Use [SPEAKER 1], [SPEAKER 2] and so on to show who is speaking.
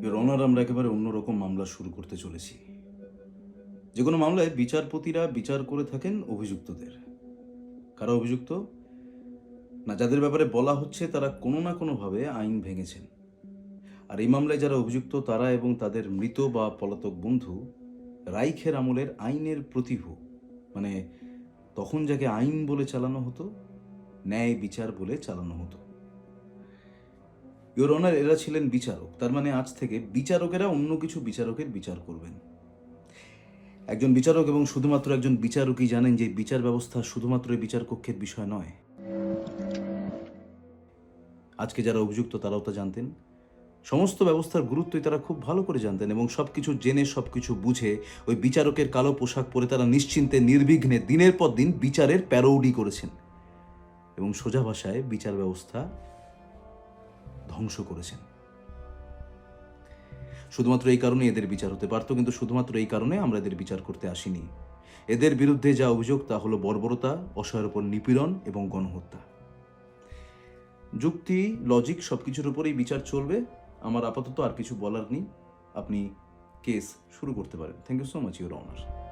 [SPEAKER 1] Your honour, আমরা একেবারে অন্যরকম মামলা শুরু করতে চলেছি। যে কোনো মামলায় বিচারপতিরা বিচার করে থাকেন অভিযুক্তদের। কারা অভিযুক্ত? না, যাদের ব্যাপারে বলা হচ্ছে তারা কোনো না কোনোভাবে আইন ভেঙেছেন। আর এই মামলায় যারা অভিযুক্ত তারা এবং তাদের মৃত বা পলাতক বন্ধু রাইখের আমলের আইনের প্রতিভূ। মানে তখন যাকে আইন বলে চালানো হতো, ন্যায় বিচার বলে চালানো হতো। ইওর অনার, এরা ছিলেন বিচারক। তার মানে আজ থেকে বিচারকেরা অন্য কিছু বিচারকের বিচার করবেন। একজন বিচারক এবং শুধুমাত্র একজন বিচারকই জানেন যে বিচার ব্যবস্থা শুধুমাত্র এই বিচার কক্ষের বিষয় নয়। আজকে যারা অভিযুক্ত তারাও তা জানতেন। সমস্ত ব্যবস্থার গুরুত্বই তারা খুব ভালো করে জানতেন এবং সবকিছু জেনে সবকিছু বুঝে ওই বিচারকের কালো পোশাক পরে তারা নিশ্চিন্তে নির্বিঘ্নে দিনের পর দিন বিচারের প্যারোডি করেছেন এবং সোজা ভাষায় বিচার ব্যবস্থা ধ্বংস করেছেন। শুধুমাত্র এই কারণে এদের বিচার হতে পারত, কিন্তু শুধুমাত্র এই কারণে আমরা এদের বিচার করতে আসিনি। এদের বিরুদ্ধে যা অভিযোগ তা হলো বর্বরতা, অসহায়ের উপর নিপীড়ন এবং গণহত্যা। যুক্তি, লজিক সবকিছুর উপরেই বিচার চলবে। আমার আপাতত আর কিছু বলার নেই। আপনি কেস শুরু করতে পারেন। Thank you so much, your honour.